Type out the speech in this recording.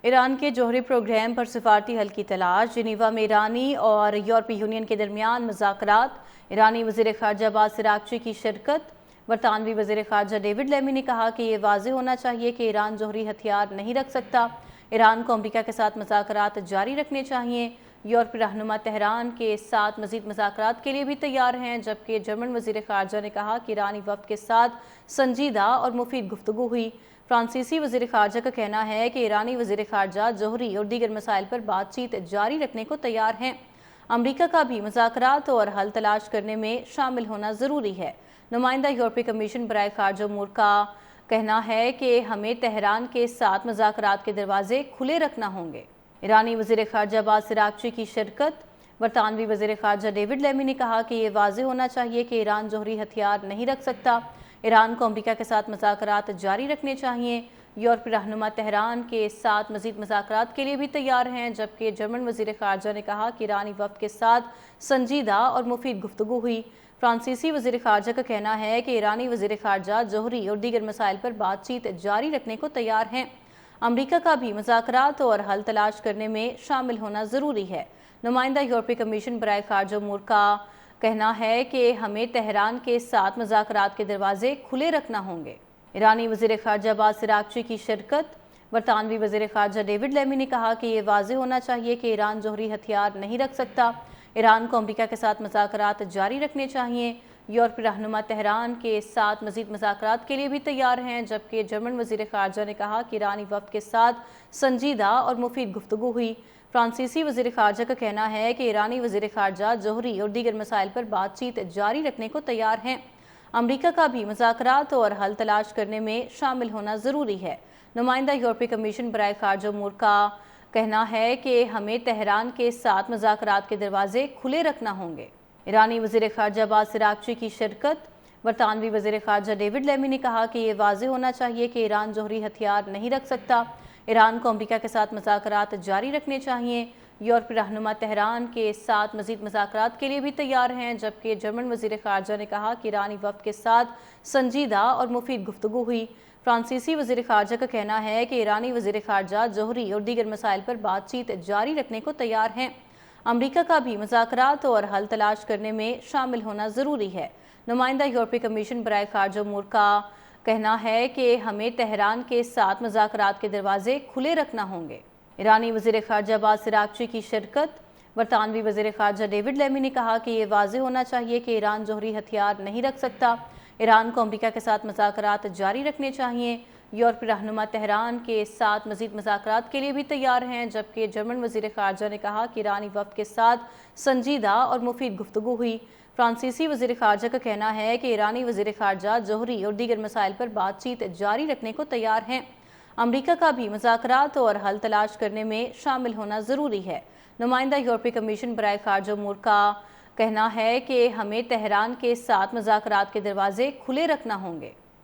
ایران کے جوہری پروگرام پر سفارتی حل کی تلاش۔ جنیوا میں ایرانی اور یورپی یونین کے درمیان مذاکرات۔ ایرانی وزیر خارجہ عباس اراغچی کی شرکت۔ برطانوی وزیر خارجہ ڈیوڈ لیمی نے کہا کہ یہ واضح ہونا چاہیے کہ ایران جوہری ہتھیار نہیں رکھ سکتا۔ ایران کو امریکہ کے ساتھ مذاکرات جاری رکھنے چاہیے۔ یورپی رہنما تہران کے ساتھ مزید مذاکرات کے لیے بھی تیار ہیں، جبکہ جرمن وزیر خارجہ نے کہا کہ ایرانی وفد کے ساتھ سنجیدہ اور مفید گفتگو ہوئی۔ فرانسیسی وزیر خارجہ کا کہنا ہے کہ ایرانی وزیر خارجہ جوہری اور دیگر مسائل پر بات چیت جاری رکھنے کو تیار ہیں۔ امریکہ کا بھی مذاکرات اور حل تلاش کرنے میں شامل ہونا ضروری ہے۔ نمائندہ یورپی کمیشن برائے خارجہ امور کا کہنا ہے کہ ہمیں تہران کے ساتھ مذاکرات کے دروازے کھلے رکھنا ہوں گے۔ ایرانی وزیر خارجہ عباس اراغچی کی شرکت۔ برطانوی وزیر خارجہ ڈیوڈ لیمی نے کہا کہ یہ واضح ہونا چاہیے کہ ایران جوہری ہتھیار نہیں رکھ سکتا۔ ایران کو امریکہ کے ساتھ مذاکرات جاری رکھنے چاہیے۔ یورپی رہنما تہران کے ساتھ مزید مذاکرات کے لیے بھی تیار ہیں، جبکہ جرمن وزیر خارجہ نے کہا کہ ایرانی وفد کے ساتھ سنجیدہ اور مفید گفتگو ہوئی۔ فرانسیسی وزیر خارجہ کا کہنا ہے کہ ایرانی وزیر خارجہ جوہری اور دیگر مسائل پر بات چیت جاری رکھنے کو تیار ہیں۔ امریکہ کا بھی مذاکرات اور حل تلاش کرنے میں شامل ہونا ضروری ہے۔ نمائندہ یورپی کمیشن برائے خارجہ امور کا کہنا ہے کہ ہمیں تہران کے ساتھ مذاکرات کے دروازے کھلے رکھنا ہوں گے۔ ایرانی وزیر خارجہ عباس اراغچی کی شرکت۔ برطانوی وزیر خارجہ ڈیوڈ لیمی نے کہا کہ یہ واضح ہونا چاہیے کہ ایران جوہری ہتھیار نہیں رکھ سکتا۔ ایران کو امریکہ کے ساتھ مذاکرات جاری رکھنے چاہیے۔ یورپی رہنما تہران کے ساتھ مزید مذاکرات کے لیے بھی تیار ہیں، جبکہ جرمن وزیر خارجہ نے کہا کہ ایرانی وفد کے ساتھ سنجیدہ اور مفید گفتگو ہوئی۔ فرانسیسی وزیر خارجہ کا کہنا ہے کہ ایرانی وزیر خارجہ جوہری اور دیگر مسائل پر بات چیت جاری رکھنے کو تیار ہیں۔ امریکہ کا بھی مذاکرات اور حل تلاش کرنے میں شامل ہونا ضروری ہے۔ نمائندہ یورپی کمیشن برائے خارجہ امور کا کہنا ہے کہ ہمیں تہران کے ساتھ مذاکرات کے دروازے کھلے رکھنا ہوں گے۔ ایرانی وزیر خارجہ عباس اراغچی کی شرکت۔ برطانوی وزیر خارجہ ڈیوڈ لیمی نے کہا کہ یہ واضح ہونا چاہیے کہ ایران جوہری ہتھیار نہیں رکھ سکتا۔ ایران کو امریکہ کے ساتھ مذاکرات جاری رکھنے چاہیے۔ یورپی رہنما تہران کے ساتھ مزید مذاکرات کے لیے بھی تیار ہیں، جبکہ جرمن وزیر خارجہ نے کہا کہ ایرانی وفد کے ساتھ سنجیدہ اور مفید گفتگو ہوئی۔ فرانسیسی وزیر خارجہ کا کہنا ہے کہ ایرانی وزیر خارجہ جوہری اور دیگر مسائل پر بات چیت جاری رکھنے کو تیار ہیں۔ امریکہ کا بھی مذاکرات اور حل تلاش کرنے میں شامل ہونا ضروری ہے۔ نمائندہ یورپی کمیشن برائے خارجہ امور کا کہنا ہے کہ ہمیں تہران کے ساتھ مذاکرات کے دروازے کھلے رکھنا ہوں گے۔ ایرانی وزیر خارجہ عباس اراغچی کی شرکت۔ برطانوی وزیر خارجہ ڈیوڈ لیمی نے کہا کہ یہ واضح ہونا چاہیے کہ ایران جوہری ہتھیار نہیں رکھ سکتا۔ ایران کو امریکہ کے ساتھ مذاکرات جاری رکھنے چاہیے۔ یورپی رہنما تہران کے ساتھ مزید مذاکرات کے لیے بھی تیار ہیں، جبکہ جرمن وزیر خارجہ نے کہا کہ ایرانی وفد کے ساتھ سنجیدہ اور مفید گفتگو ہوئی۔ فرانسیسی وزیر خارجہ کا کہنا ہے کہ ایرانی وزیر خارجہ جوہری اور دیگر مسائل پر بات چیت جاری رکھنے کو تیار ہیں۔ امریکہ کا بھی مذاکرات اور حل تلاش کرنے میں شامل ہونا ضروری ہے۔ نمائندہ یورپی کمیشن برائے خارجہ امور کا کہنا ہے کہ ہمیں تہران کے ساتھ مذاکرات کے دروازے کھلے رکھنا ہوں گے۔